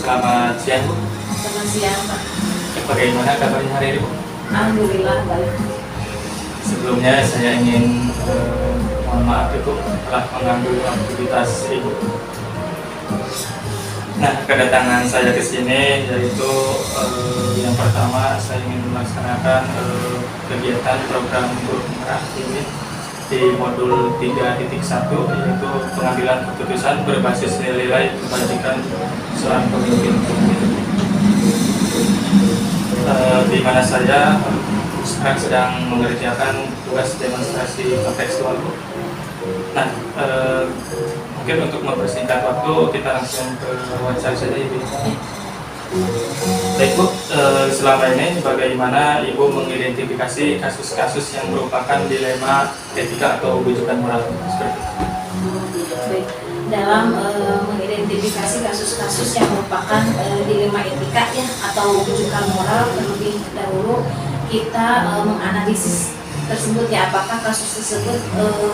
Selamat siang, Bu. Selamat siang, Pak. Bagaimana kabarnya hari ini, Bu? Alhamdulillah baik. Sebelumnya saya ingin mohon maaf itu telah mengganggu aktivitas Ibu. Nah, kedatangan saya ke sini yaitu yang pertama saya ingin melaksanakan kegiatan program guru merah ini di modul 3.1 yaitu pengambilan keputusan berbasis nilai kebajikan seorang pemimpin. Di mana saya sekarang sedang mengerjakan tugas demonstrasi kontekstual. Nah, mungkin untuk mempersingkat waktu kita langsung ke wawancara saja, Ibu. Baik, Bu, selama ini bagaimana Ibu mengidentifikasi kasus-kasus yang merupakan dilema etika atau rujukan moral seperti itu? Baik. Dalam mengidentifikasi kasus-kasus yang merupakan dilema etika ya atau rujukan moral, terlebih dahulu kita menganalisis tersebut ya, apakah kasus tersebut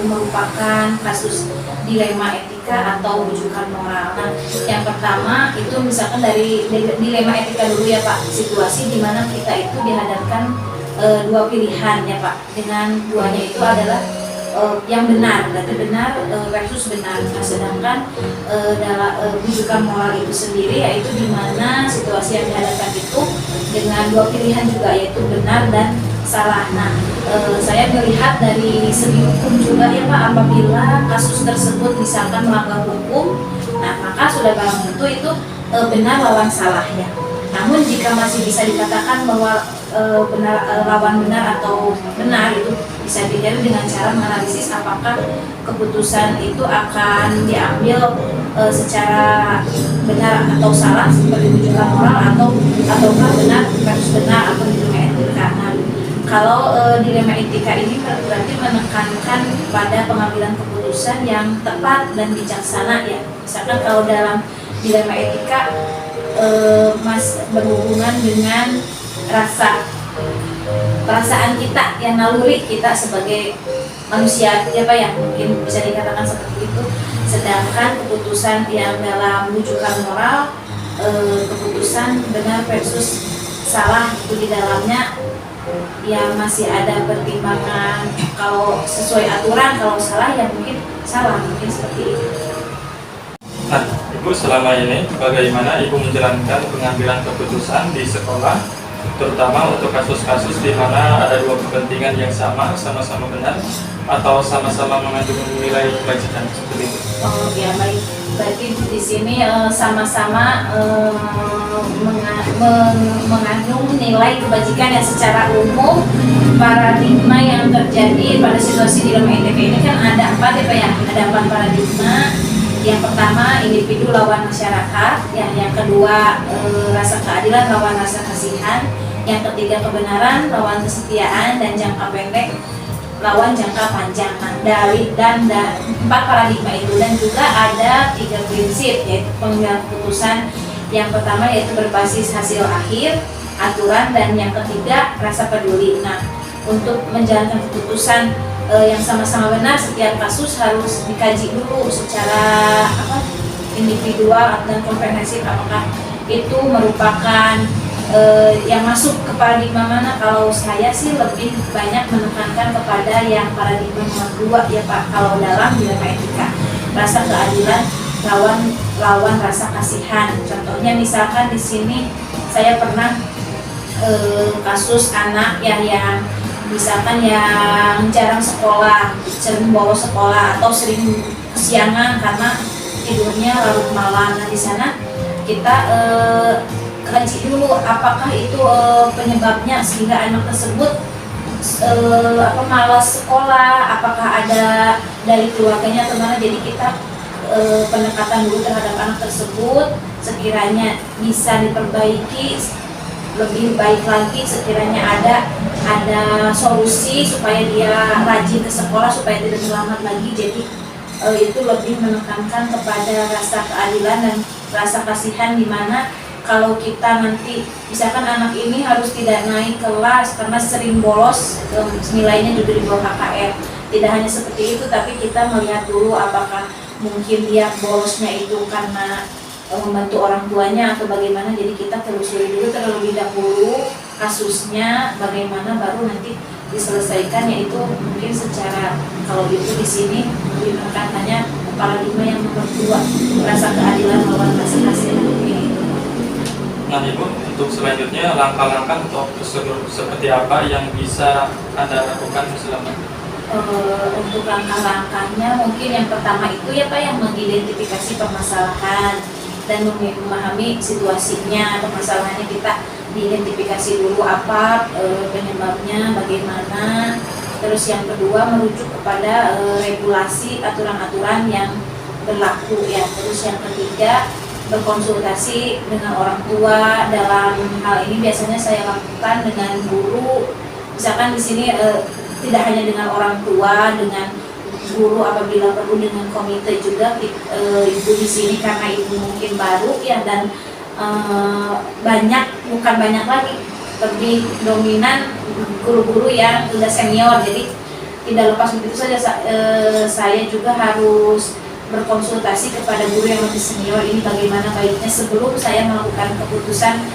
merupakan kasus dilema etika atau rujukan moral. Nah, yang pertama itu misalkan dari dilema etika dulu ya Pak, situasi di mana kita itu dihadapkan dua pilihan ya Pak, dengan duanya itu adalah yang benar, berarti benar versus benar. Nah, sedangkan dalam rujukan moral itu sendiri yaitu di mana situasi yang dihadapkan itu dengan dua pilihan juga, yaitu benar dan salah. Nah, saya melihat dari segi hukum juga ya Pak, apabila kasus tersebut misalkan melanggar hukum, nah maka sudah barang tentu itu benar lawan salah ya. Namun jika masih bisa dikatakan bahwa lawan benar atau benar, itu bisa dilihat dengan cara menganalisis apakah keputusan itu akan diambil secara benar atau salah seperti rujukan moral ataukah benar versus benar atau dilema etika. Nah, kalau dilema etika ini berarti menekankan pada pengambilan keputusan yang tepat dan bijaksana ya. Misalkan kalau dalam dilema etika berhubungan dengan perasaan kita yang naluri kita sebagai manusia ya Pak ya, mungkin bisa dikatakan seperti itu. Sedangkan keputusan yang dalam rujukan moral, keputusan benar versus salah itu di dalamnya ya masih ada pertimbangan, kalau sesuai aturan, kalau salah ya mungkin salah, mungkin seperti itu. Nah, Ibu selama ini bagaimana Ibu menjalankan pengambilan keputusan di sekolah, terutama untuk kasus-kasus di mana ada dua kepentingan yang sama-sama benar atau sama-sama mengandung nilai kebajikan seperti itu? Oh ya baik, berarti di sini sama-sama mengandung nilai kebajikan yang secara umum paradigma yang terjadi pada situasi dilema etika ini kan ada 4 ya Pak ya, ada 4 paradigma. Yang pertama individu lawan masyarakat, yang kedua rasa keadilan lawan rasa kasihan, yang ketiga kebenaran lawan kesetiaan, dan jangka pendek lawan jangka panjang. Nah, dari 4 paradigma itu, dan juga ada 3 prinsip yaitu pengambilan keputusan. Yang pertama yaitu berbasis hasil akhir, aturan, dan yang ketiga rasa peduli. Nah, untuk menjalankan keputusan yang sama-sama benar, setiap kasus harus dikaji dulu secara individual dan komprehensif, apakah itu merupakan yang masuk ke paradigma mana. Kalau saya sih lebih banyak menekankan kepada yang paradigma nomor 2 ya Pak, kalau dalam dilema etika, rasa keadilan lawan rasa kasihan. Contohnya misalkan di sini saya pernah kasus anak yang misalkan yang jarang sekolah, sering bolos sekolah atau sering kesiangan karena tidurnya larut malam. Nah, di sana kita kaji dulu apakah itu penyebabnya sehingga anak tersebut malas sekolah, apakah ada dari keluarganya atau mana. Jadi kita pendekatan dulu terhadap anak tersebut, sekiranya bisa diperbaiki lebih baik lagi, sekiranya ada ada solusi supaya dia rajin ke sekolah supaya tidak selamat lagi. Jadi itu lebih menekankan kepada rasa keadilan dan rasa kasihan, dimana kalau kita nanti misalkan anak ini harus tidak naik kelas karena sering bolos, nilainya juga di bawah KKM. Tidak hanya seperti itu, tapi kita melihat dulu apakah mungkin dia bolosnya itu karena membantu orang tuanya atau bagaimana. Jadi kita telusuri dulu terlebih dahulu kasusnya bagaimana, baru nanti diselesaikan, yaitu mungkin secara, kalau itu di sini lebih menekankannya paradigma yang nomor 2, rasa keadilan melawan rasa kasihan. Nah Ibu, untuk selanjutnya langkah-langkah atau prosedur seperti apa yang bisa Anda lakukan selama untuk langkah-langkahnya mungkin yang pertama itu ya Pak, yang mengidentifikasi permasalahan dan memahami situasinya. Permasalahannya kita diidentifikasi dulu apa penyebabnya, bagaimana. Terus yang kedua merujuk kepada regulasi aturan-aturan yang berlaku ya. Terus yang ketiga berkonsultasi dengan orang tua. Dalam hal ini biasanya saya lakukan dengan guru. Misalkan di sini tidak hanya dengan orang tua, dengan guru, apabila perlu dengan komite juga. Ibu di sini karena ibu mungkin baru ya, dan bukan banyak lagi, lebih dominan guru-guru yang sudah senior. Jadi tidak lepas begitu saja, saya juga harus berkonsultasi kepada guru yang lebih senior. Ini bagaimana baiknya sebelum saya melakukan keputusan,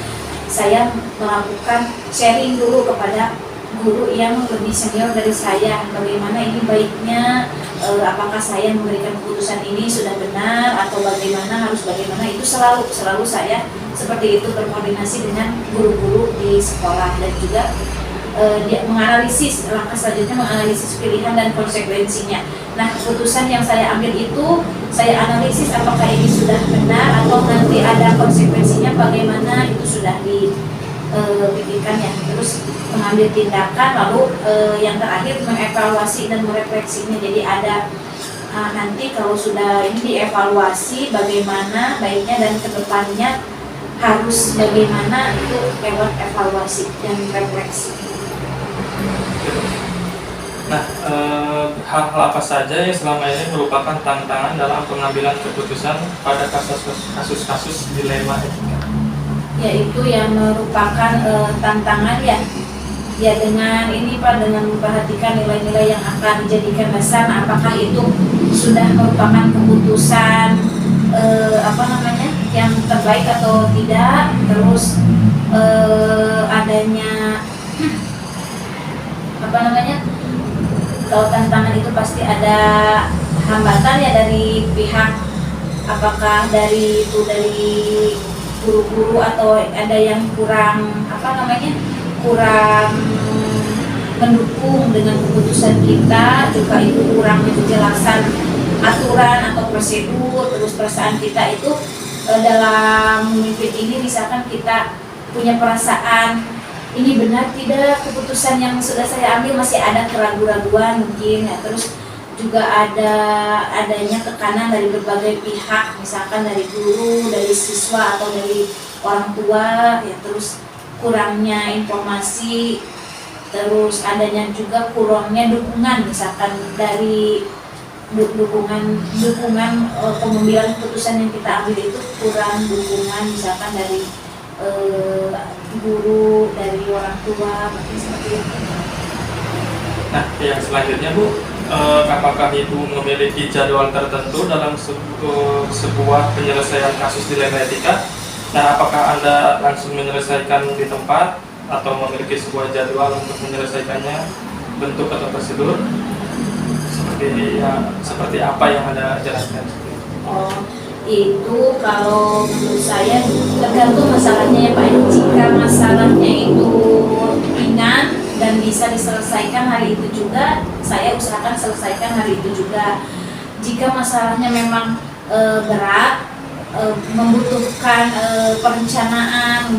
saya melakukan sharing dulu kepada guru yang lebih senior dari saya, bagaimana ini baiknya, apakah saya memberikan keputusan ini sudah benar atau bagaimana, harus bagaimana. Itu selalu saya seperti itu, berkoordinasi dengan guru-guru di sekolah. Dan juga dia menganalisis, langkah selanjutnya menganalisis pilihan dan konsekuensinya. Nah, keputusan yang saya ambil itu saya analisis apakah ini sudah benar atau nanti ada konsekuensinya bagaimana, itu sudah dipikirkan ya. Terus mengambil tindakan, lalu yang terakhir mengevaluasi dan merefleksinya. Jadi ada nanti kalau sudah ini dievaluasi bagaimana baiknya dan kedepannya harus bagaimana, itu lewat evaluasi dan refleksi. Nah, hal-hal apa saja yang selama ini merupakan tantangan dalam pengambilan keputusan pada kasus-kasus dilema etika? Yaitu yang merupakan tantangan ya dengan ini Pak, dengan memperhatikan nilai-nilai yang akan dijadikan dasar. Apakah itu sudah merupakan keputusan yang terbaik atau tidak. Terus adanya kalau tantangan itu pasti ada hambatan ya dari pihak, apakah dari guru-guru atau ada yang kurang kurang mendukung dengan keputusan kita, juga itu kurang kejelasan aturan atau prosedur. Terus perasaan kita itu dalam memimpin ini, misalkan kita punya perasaan ini benar tidak keputusan yang sudah saya ambil, masih ada keraguan-raguan mungkin ya. Terus juga adanya tekanan dari berbagai pihak, misalkan dari guru, dari siswa atau dari orang tua ya. Terus kurangnya informasi, terus adanya juga kurangnya dukungan, misalkan dari dukungan pengambilan keputusan yang kita ambil itu kurang dukungan, misalkan dari guru, dari orang tua, mungkin seperti itu. Nah, yang selanjutnya Bu, apakah Ibu memiliki jadwal tertentu dalam sebuah penyelesaian kasus dilema etika? Nah, apakah Anda langsung menyelesaikan di tempat atau memiliki sebuah jadwal untuk menyelesaikannya, bentuk atau prosedur? Seperti apa yang Anda jelaskan? Itu kalau menurut saya tergantung masalahnya ya Pak. Jika masalahnya itu ringan dan bisa diselesaikan hari itu juga, saya usahakan selesaikan hari itu juga. Jika masalahnya memang berat, membutuhkan perencanaan,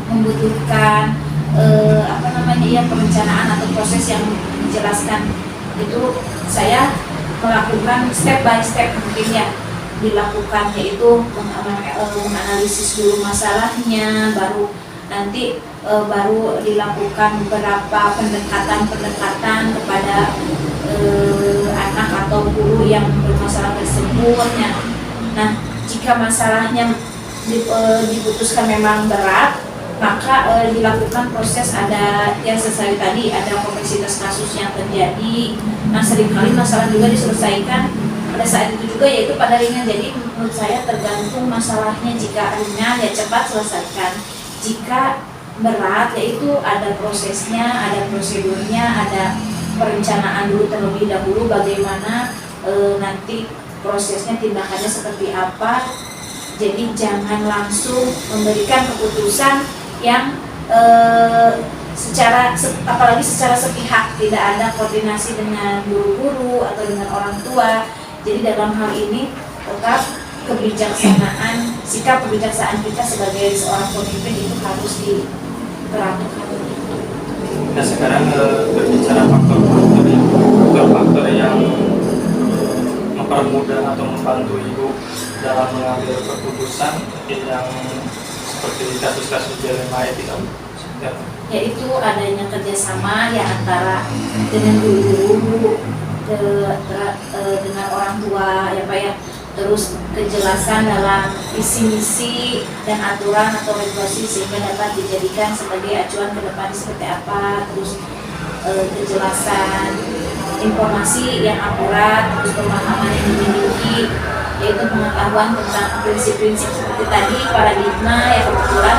membutuhkan perencanaan atau proses yang dijelaskan, itu saya melakukan step by step mungkin ya dilakukan, yaitu menganalisis dulu masalahnya, baru nanti baru dilakukan beberapa pendekatan kepada anak atau guru yang bermasalah tersebut. Nah, jika masalahnya diputuskan memang berat, maka dilakukan proses, ada yang sesuai tadi, ada kompleksitas kasus yang terjadi. Nah, seringkali masalah juga diselesaikan pada saat itu juga, yaitu pada ringan. Jadi menurut saya tergantung masalahnya. Jika ringan ya cepat selesaikan, jika berat yaitu ada prosesnya, ada prosedurnya, ada perencanaan dulu terlebih dahulu bagaimana nanti prosesnya, tindakannya seperti apa. Jadi jangan langsung memberikan keputusan yang apalagi secara sepihak, tidak ada koordinasi dengan guru-guru atau dengan orang tua. Jadi dalam hal ini tetap kebijaksanaan, sikap kebijaksanaan kita sebagai seorang pemimpin itu harus diterapkan. Nah, sekarang berbicara faktor-faktor yang mempermudah atau membantu ibu dalam mengambil keputusan yang seperti kasus-kasus dilema etika, yaitu adanya kerjasama ya antara dengan guru, dengan orang tua ya Pak ya, terus kejelasan dalam visi misi dan aturan atau regulasi sehingga dapat dijadikan sebagai acuan ke depan seperti apa, terus kejelasan informasi yang akurat, terus pemahaman yang dimiliki, yaitu pengetahuan tentang prinsip-prinsip seperti tadi, paradigma ya. Kebetulan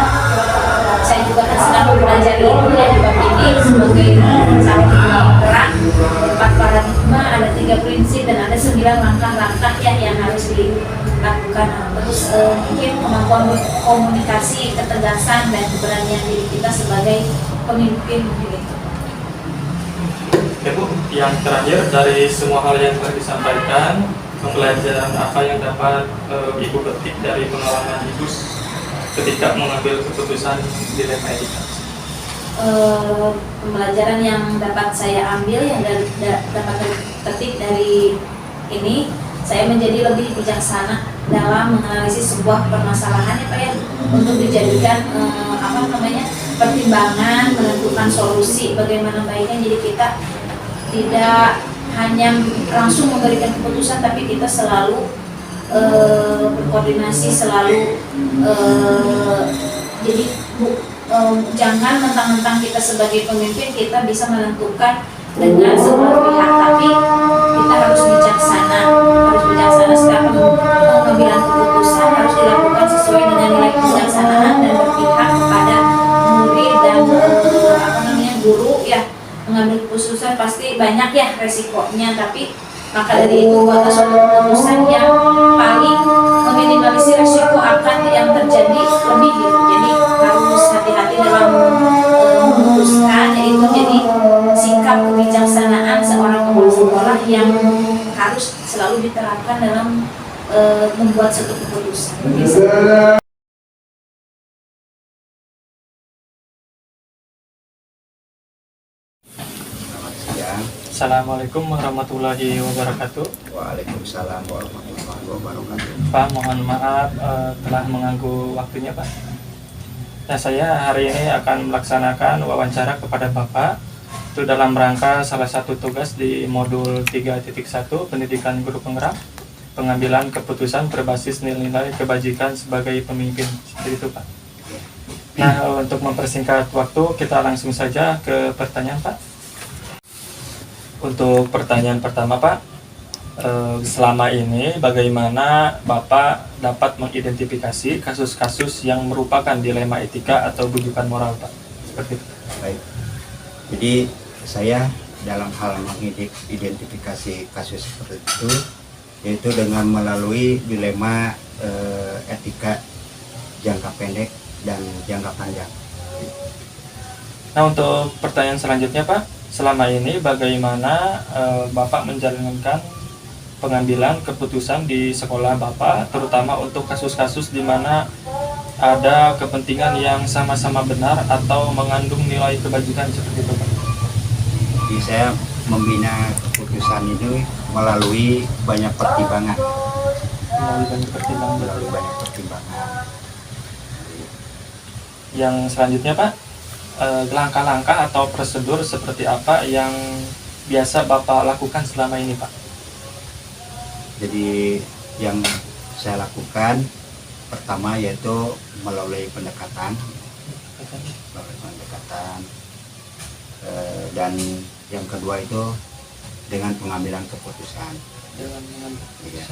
saya juga kan sedang mempelajari itu ya di bab ini sebagai salah satu peran 4 paradigma, ada 3 prinsip dan ada 9 langkah-langkah ya yang harus dilakukan. Terus mungkin kemampuan komunikasi, ketegasan dan keberanian diri kita sebagai pemimpin gitu. Ya Bu, yang terakhir dari semua hal yang telah disampaikan, pembelajaran apa yang dapat Ibu petik dari pengalaman Ibu ketika mengambil keputusan dilema etika? Pembelajaran yang dapat saya ambil, yang dapat petik dari ini, saya menjadi lebih bijaksana dalam menganalisis sebuah permasalahan ya Pak ya, untuk dijadikan pertimbangan menentukan solusi bagaimana baiknya. Jadi kita tidak hanya langsung memberikan keputusan, tapi kita selalu berkoordinasi, selalu jadi jangan mentang-mentang kita sebagai pemimpin kita bisa menentukan dengan semua pihak, tapi kita harus bijaksana setelah pengambilan keputusan harus dilakukan sesuai dengan nilai kebijaksanaan dan berpihak kepada murid dan guru ya. Mengambil keputusan pasti banyak ya resikonya, tapi maka dari itu buatlah suatu keputusan yang paling meminimalisir resiko akan yang terjadi lebih gitu. Jadi harus hati-hati dalam memutuskan, yaitu jadi sikap kebijaksanaan seorang kepala sekolah yang harus selalu diterapkan dalam membuat suatu keputusan. Assalamualaikum warahmatullahi wabarakatuh. Waalaikumsalam warahmatullahi wabarakatuh. Pak, mohon maaf telah mengganggu waktunya Pak. Nah, saya hari ini akan melaksanakan wawancara kepada Bapak itu dalam rangka salah satu tugas di modul 3.1 pendidikan guru penggerak, pengambilan keputusan berbasis nilai-nilai kebajikan sebagai pemimpin. Seperti itu Pak. Nah, untuk mempersingkat waktu kita langsung saja ke pertanyaan Pak. Untuk pertanyaan pertama Pak, selama ini bagaimana Bapak dapat mengidentifikasi kasus-kasus yang merupakan dilema etika atau bujukan moral Pak? Seperti itu. Baik. Jadi saya dalam hal mengidentifikasi kasus seperti itu, yaitu dengan melalui dilema etika jangka pendek dan jangka panjang. Nah, untuk pertanyaan selanjutnya Pak, selama ini bagaimana Bapak menjalankan pengambilan keputusan di sekolah Bapak, terutama untuk kasus-kasus di mana ada kepentingan yang sama-sama benar atau mengandung nilai kebajikan seperti itu Pak? Jadi saya membina keputusan ini melalui banyak pertimbangan. Yang selanjutnya Pak, langkah-langkah atau prosedur seperti apa yang biasa Bapak lakukan selama ini, Pak? Jadi yang saya lakukan pertama yaitu melalui pendekatan, dan yang kedua itu dengan pengambilan keputusan. Iya.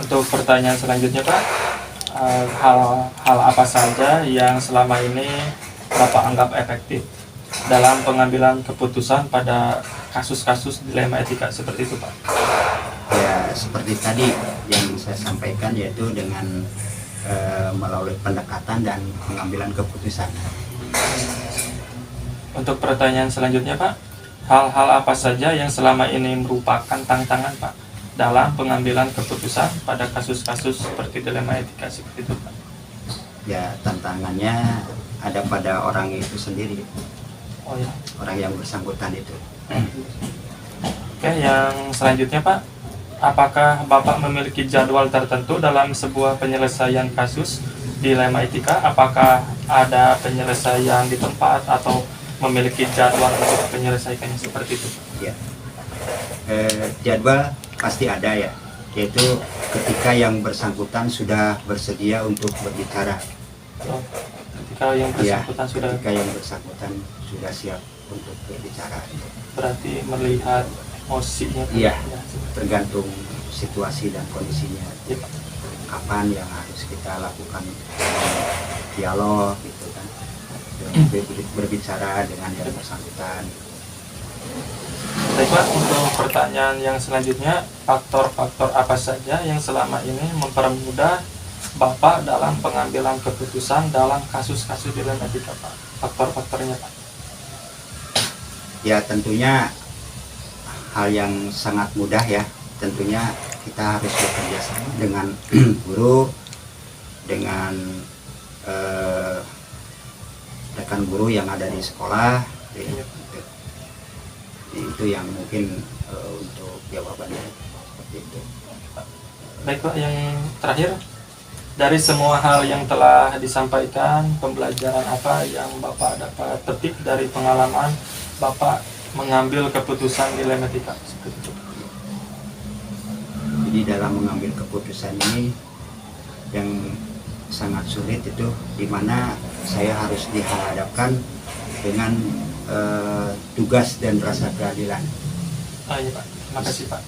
Untuk pertanyaan selanjutnya, Pak, hal apa saja yang selama ini Bapak anggap efektif dalam pengambilan keputusan pada kasus-kasus dilema etika seperti itu, Pak? Ya seperti tadi yang saya sampaikan, yaitu dengan melalui pendekatan dan pengambilan keputusan. Untuk pertanyaan selanjutnya, Pak, hal-hal apa saja yang selama ini merupakan tantangan, Pak, dalam pengambilan keputusan pada kasus-kasus seperti dilema etika seperti itu, Pak? Ya tantangannya ada pada orang itu sendiri, Oh ya. orang yang bersangkutan itu. Oke, yang selanjutnya, Pak, apakah Bapak memiliki jadwal tertentu dalam sebuah penyelesaian kasus dilema etika? Apakah ada penyelesaian di tempat atau memiliki jadwal untuk menyelesaikannya seperti itu? Ya. Jadwal pasti ada ya, yaitu ketika yang bersangkutan sudah bersedia untuk berbicara. Oh, ketika yang bersangkutan sudah Ketika yang bersangkutan sudah siap untuk berbicara. berarti melihat emosinya, Pak? Iya. Ya, Tergantung situasi dan kondisinya. ya, Pak. Kapan yang harus kita lakukan dialog gitu kan, berbicara dengan yang bersangkutan. Baik, Pak, untuk pertanyaan yang selanjutnya, faktor-faktor apa saja yang selama ini mempermudah Bapak dalam pengambilan keputusan dalam kasus-kasus dilema etika, Pak? Faktor-faktornya, Pak? Ya tentunya hal yang sangat mudah ya, tentunya kita harus bekerja sama dengan guru, dengan rekan guru yang ada di sekolah. Itu yang mungkin untuk jawabannya seperti itu. Baik, Pak, yang terakhir, dari semua hal yang telah disampaikan, pembelajaran apa yang Bapak dapat petik dari pengalaman Bapak mengambil keputusan dilema etika seperti itu? Jadi dalam mengambil keputusan ini yang sangat sulit itu dimana saya harus dihadapkan dengan tugas dan rasa keadilan. Iya, Pak, terima kasih, Pak.